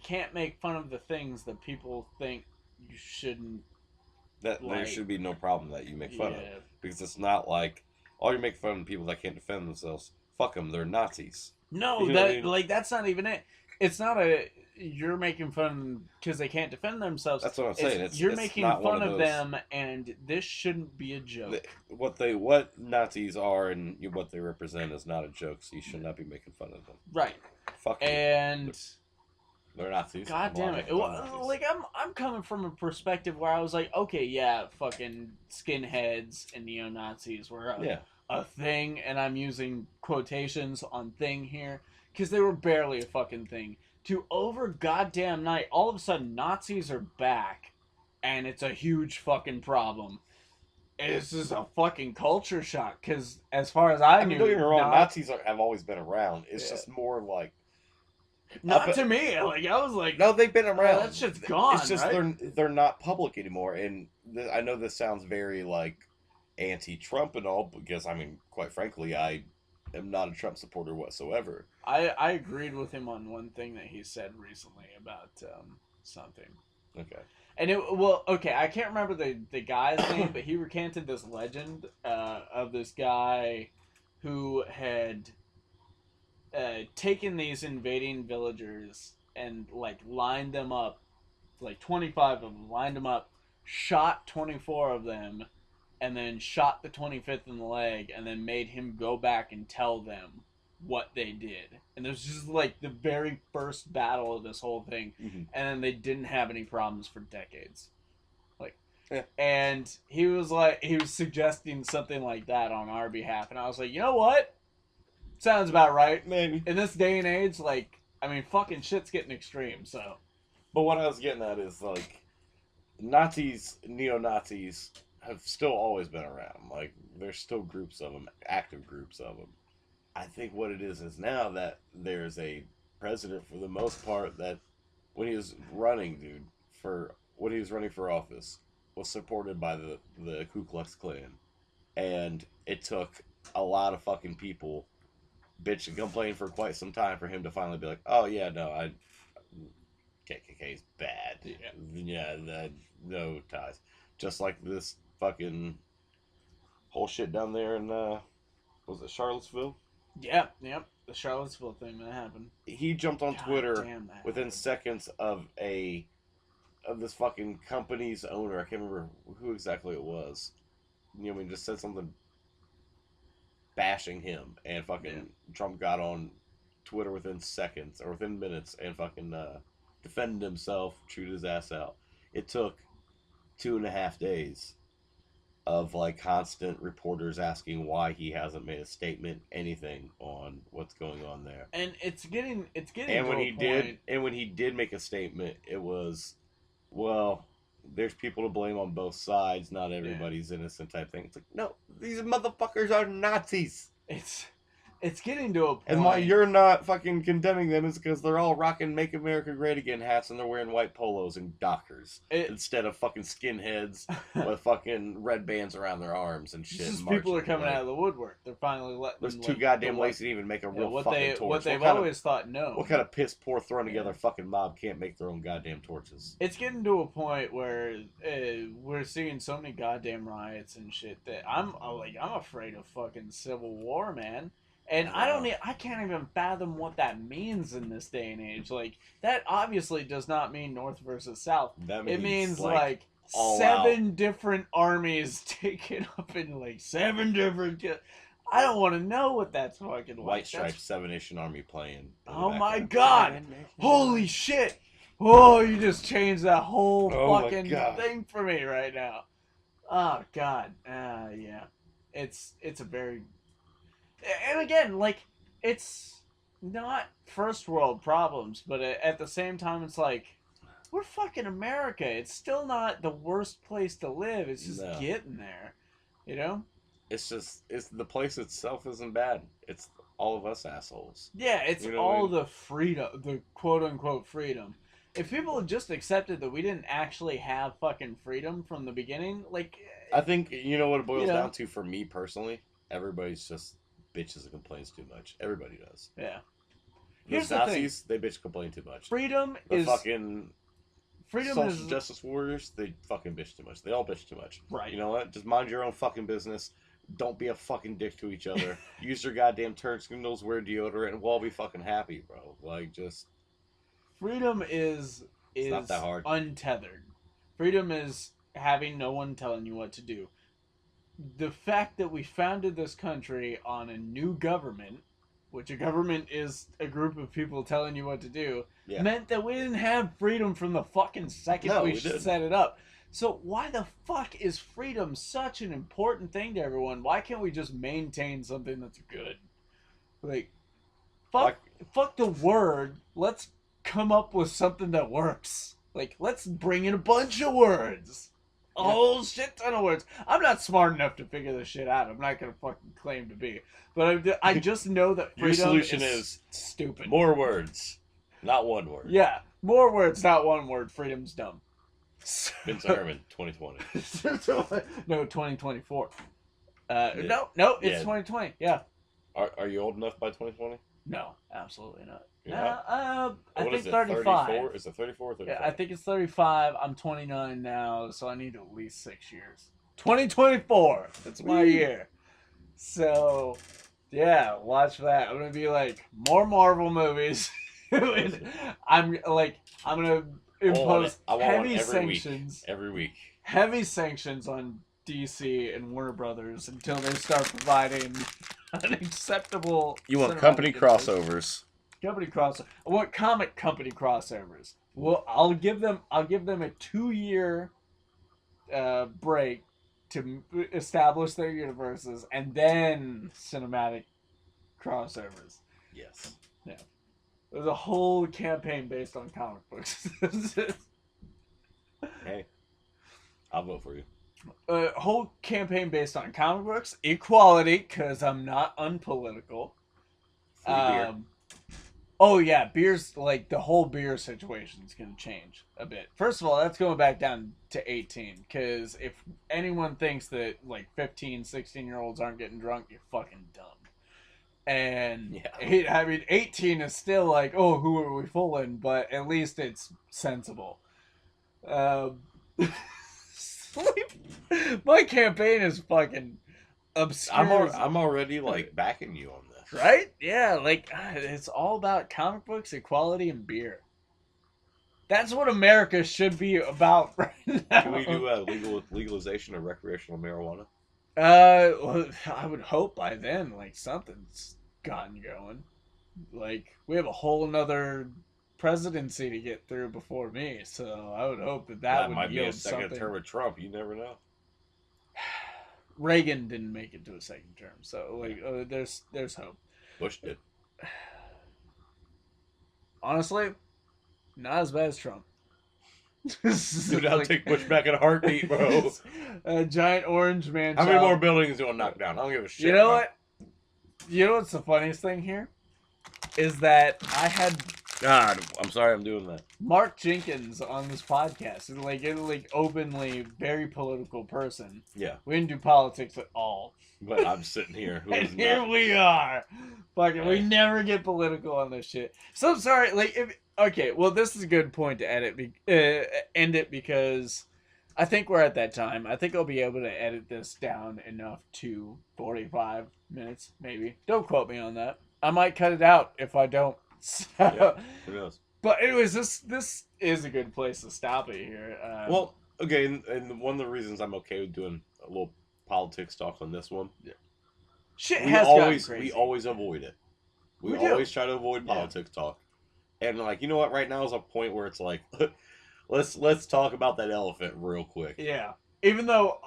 can't make fun of the things that people think you shouldn't. There should be no problem that you make fun of. Because it's not like, oh, you make fun of people that can't defend themselves. Fuck them, they're Nazis. No, that's not even it. It's not you're making fun because they can't defend themselves. That's what I'm saying. You're making fun of them, and this shouldn't be a joke. What Nazis are and what they represent is not a joke, so you should not be making fun of them. Right. Fuck and they're Nazis. God damn it! Like I'm coming from a perspective where I was like, okay, yeah, fucking skinheads and neo-Nazis were a thing, and I'm using quotations on thing here, because they were barely a fucking thing, to over goddamn night, all of a sudden Nazis are back, and it's a huge fucking problem. It's just a fucking culture shock, because as far as I I mean, knew, don't get me wrong, not, Nazis have always been around. It's Yeah. just more like not to me. Like, I was like, no, they've been around. that shit's gone. It's just right? they're not public anymore. And I know this sounds very like anti-Trump and all, because I mean, quite frankly, I am not a Trump supporter whatsoever. I agreed with him on one thing that he said recently about something. Okay. And okay, I can't remember the guy's name, but he recanted this legend of this guy who had taken these invading villagers and like lined them up, like 25 of them, lined them up, shot 24 of them, and then shot the 25th in the leg, and then made him go back and tell them what they did. And it was just like the very first battle of this whole thing, Mm-hmm. and then they didn't have any problems for decades. Like, yeah. And he was suggesting something like that on our behalf, and I was like, you know what? Sounds about right. Maybe. In this day and age, like, I mean, fucking shit's getting extreme, so. But what I was getting at is, like, Nazis, neo-Nazis, have still always been around. Like, there's still groups of them, active groups of them. I think what it is now that there's a president, for the most part, that when he was running, when he was running for office, was supported by the Ku Klux Klan. And it took a lot of fucking people bitch and complain for quite some time for him to finally be like, oh yeah, no, KKK's bad. No ties. Just like this fucking whole shit down there in was it Charlottesville? Yep. The Charlottesville thing that happened. He jumped on Twitter within happened. seconds of this fucking company's owner. I can't remember who exactly it was. You know, I mean, just said something bashing him, and fucking Trump got on Twitter within seconds or within minutes and fucking defended himself, chewed his ass out. It took 2.5 days of like constant reporters asking why he hasn't made a statement, anything on what's going on there. And it's getting And when he did make a statement, it was, well, there's people to blame on both sides. Not everybody's innocent type thing. It's like, no, these motherfuckers are Nazis. It's getting to a point. And why you're not fucking condemning them is because they're all rocking "Make America Great Again" hats and they're wearing white polos and Dockers instead of fucking skinheads with fucking red bands around their arms and shit. Just people are coming out of the woodwork. They're finally letting. There's too goddamn lazy to even make a real fucking torch. What they've always thought, no. What kind of piss poor thrown together fucking mob can't make their own goddamn torches? It's getting to a point where we're seeing so many goddamn riots and shit that I'm afraid of fucking civil war, man. And I can't even fathom what that means in this day and age. Like, that obviously does not mean North versus South. It means like 7 different armies taken up in like 7 different. I don't want to know what that's fucking like. White Stripes 7 Nation Army playing. Oh my god! Holy shit! Oh, you just changed that whole fucking thing for me right now. Oh god. Yeah. It's a very. And again, like, it's not first world problems, but at the same time, it's like, we're fucking America. It's still not the worst place to live. It's just getting there, you know? It's the place itself isn't bad. It's all of us assholes. Yeah, it's all the freedom, the quote-unquote freedom. If people had just accepted that we didn't actually have fucking freedom from the beginning, like... I think, you know what it boils down to for me personally? Everybody's just bitches and complains too much. Everybody does. Yeah. Here's the Nazis, they bitch and complain too much. Freedom social justice warriors, they fucking bitch too much. They all bitch too much. Right. You know what? Just mind your own fucking business. Don't be a fucking dick to each other. Use your goddamn turn signals, wear deodorant, and we'll all be fucking happy, bro. Like, just... Freedom is not that hard. Untethered. Freedom is having no one telling you what to do. The fact that we founded this country on a new government, which a government is a group of people telling you what to do, meant that we didn't have freedom from the fucking second we set it up. So why the fuck is freedom such an important thing to everyone? Why can't we just maintain something that's good? Like, fuck, fuck the word. Let's come up with something that works. Like, let's bring in a bunch of words. A whole shit ton of words. I'm not smart enough to figure this shit out. I'm not gonna fucking claim to be. But I just know that freedom Your solution is stupid. more words, not one word. Yeah, more words, not one word. Freedom's dumb. Vincent Herman, 2020. No, 2024. Yeah. No, it's Yeah. 2020. Yeah. Are you old enough by 2020? No, absolutely not. You're No, not? I What think is it, 35. 34? Is it 34 or 35? Yeah, I think it's 35. I'm 29 now, so I need at least 6 years. 2024. That's my year. So, yeah, watch that. I'm gonna be like more Marvel movies. I'm gonna impose I want heavy one sanctions. Every week. Heavy sanctions on DC and Warner Brothers until they start providing an acceptable. You want cinematic company universe. crossovers. Company crossover. I want comic company crossovers. Well, I'll give them a 2-year break to establish their universes and then cinematic crossovers. Yes. Yeah. There's a whole campaign based on comic books. Hey, I'll vote for you. A whole campaign based on comic books, equality, because I'm not unpolitical. Free beer. Oh yeah, beer's like the whole beer situation's gonna change a bit. First of all, that's going back down to 18, because if anyone thinks that like 15, 16-year-olds aren't getting drunk, you're fucking dumb. And yeah. I mean, 18 is still like, oh, who are we fooling? But at least it's sensible. My campaign is fucking obscure. I'm already like backing you on this. Right? Yeah, like it's all about comic books, equality, and beer. That's what America should be about right now. Can we do legalization of recreational marijuana? Well, I would hope by then, like, something's gotten going. Like, we have a whole nother presidency to get through before me, so I would hope that would might be yield a second something. term of Trump. You never know. Reagan didn't make it to a second term, so like, there's hope. Bush did. Honestly, not as bad as Trump. Dude, I'll take Bush back in a heartbeat, bro. A giant orange man. How many more buildings do I knock down? I don't give a shit. You know what? You know what's the funniest thing here? Is that I had God, I'm sorry I'm doing that. Mark Jenkins on this podcast. And like openly very political person. Yeah. We didn't do politics at all. But I'm sitting here. And here we are. Fucking, we never get political on this shit. So I'm sorry. Like, okay, well, this is a good point to end it because I think we're at that time. I think I'll be able to edit this down enough to 45 minutes, maybe. Don't quote me on that. I might cut it out if I don't. So, yeah, who knows? But anyways, this is a good place to stop it here. Well, okay, and one of the reasons I'm okay with doing a little politics talk on this one, shit we has always gotten crazy. we always avoid it. We always try to avoid politics talk, and like, you know what? Right now is a point where it's like, let's talk about that elephant real quick. Yeah, even though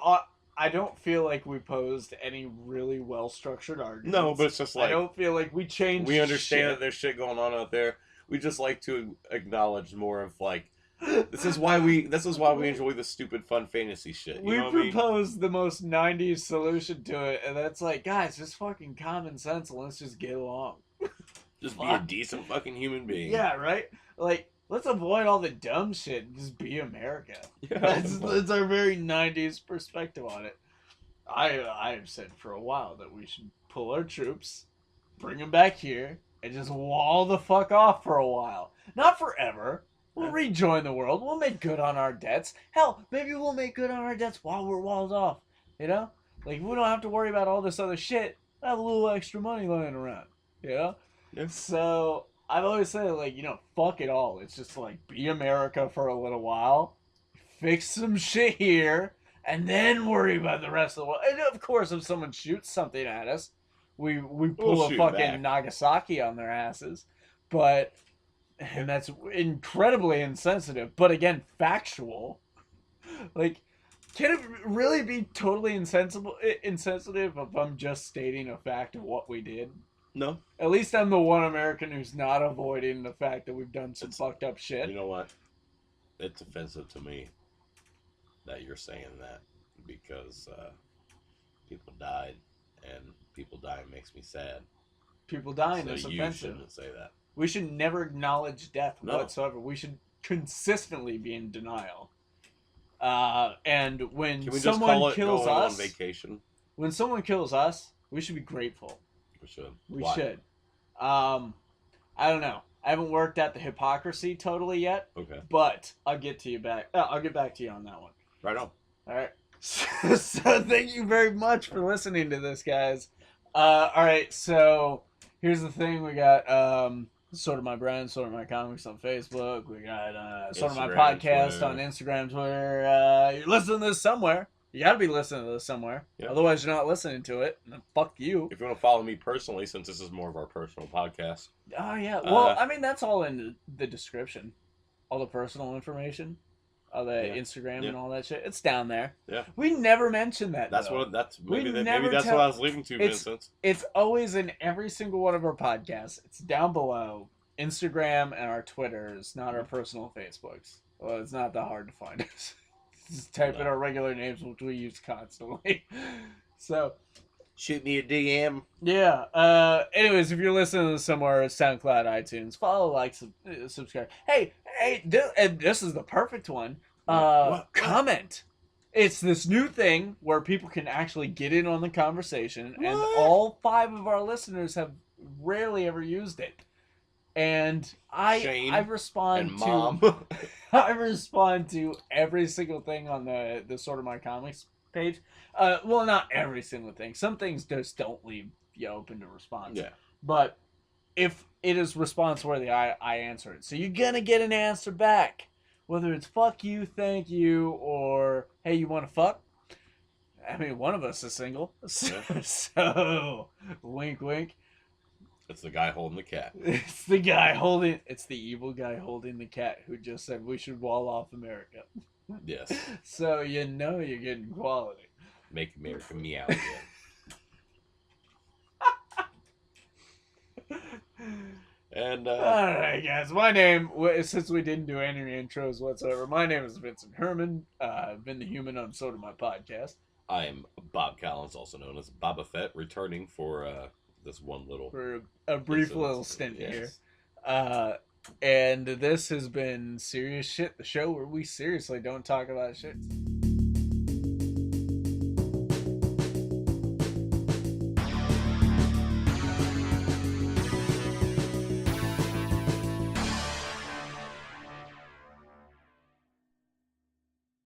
I don't feel like we posed any really well structured arguments. No, but it's just like, I don't feel like we changed. We understand that there's shit going on out there. We just like to acknowledge more of like, this is why we enjoy the stupid fun fantasy shit. We proposed the most 90s solution to it, and that's like, guys, just fucking common sense and let's just get along. Just be a decent fucking human being. Yeah, right? Like, let's avoid all the dumb shit and just be America. Yeah, that's our very 90s perspective on it. I've said for a while that we should pull our troops, bring them back here, and just wall the fuck off for a while. Not forever. We'll rejoin the world. We'll make good on our debts. Hell, maybe we'll make good on our debts while we're walled off. You know? Like, we don't have to worry about all this other shit. I have a little extra money lying around. You know? Yeah. So, I've always said, like, you know, fuck it all. It's just like, be America for a little while. Fix some shit here. And then worry about the rest of the world. And of course, if someone shoots something at us, we pull a fucking back. Nagasaki on their asses. And that's incredibly insensitive. But again, factual. Like, can it really be totally insensitive if I'm just stating a fact of what we did? No. At least I'm the one American who's not avoiding the fact that we've done some fucked up shit. You know what? It's offensive to me that you're saying that because people died, and people dying makes me sad. People dying So is you offensive. shouldn't say that. We should never acknowledge death No. whatsoever. We should consistently be in denial. And when Can we just someone call it kills going us, on vacation? when someone kills us, we should be grateful. We should. We Why? should. I don't know. I haven't worked out the hypocrisy totally yet, Okay. but I'll get to you back. I'll get back to you on that one. Right on. All right. So thank you very much for listening to this, guys. All right. So here's the thing. We got Sort of My Brand, Sort of My Comics on Facebook. We got Sort of My Instagram, Podcast Twitter. on Instagram, Twitter. You're listening to this somewhere. You got to be listening to this somewhere. Yeah. Otherwise, you're not listening to it. And then fuck you. If you want to follow me personally, since this is more of our personal podcast, Oh, yeah. Well, I mean, that's all in the description. All the personal information. All the Yeah. Instagram Yeah. and all that shit. It's down there. Yeah. We never mention that, that's though. what that's We maybe that, never maybe that's tell- what I was leading to, it's- Vincent. It's always in every single one of our podcasts. It's down below. Instagram and our Twitters, not our personal Facebooks. Well, it's not that hard to find us. Just type in our regular names, which we use constantly. So, Shoot me a DM. yeah. Anyways, if you're listening to this somewhere, SoundCloud, iTunes, follow, like, subscribe. Hey, this is the perfect one. What? Comment. It's this new thing where people can actually get in on the conversation, and What? all 5 of our listeners have rarely ever used it. And Shane I respond And to Mom. I respond to every single thing on the Sort of My Comics page. Well, not every single thing. Some things just don't leave you open to response. Yeah. But if it is response worthy, I answer it. So you're gonna get an answer back, whether it's fuck you, thank you, or hey, you want to fuck? I mean, one of us is single, so wink, wink. It's the guy holding the cat. It's the evil guy holding the cat who just said we should wall off America. Yes. So you know you're getting quality. Make America meow again. And Alright, guys. My name, since we didn't do any intros whatsoever, my name is Vincent Herman. I've been the human on Sort of My Podcast. I am Bob Collins, also known as Bobb-A, returning for this one little For a brief incident. little stint here. Yes. And this has been Serious Shit, the show where we seriously don't talk about shit.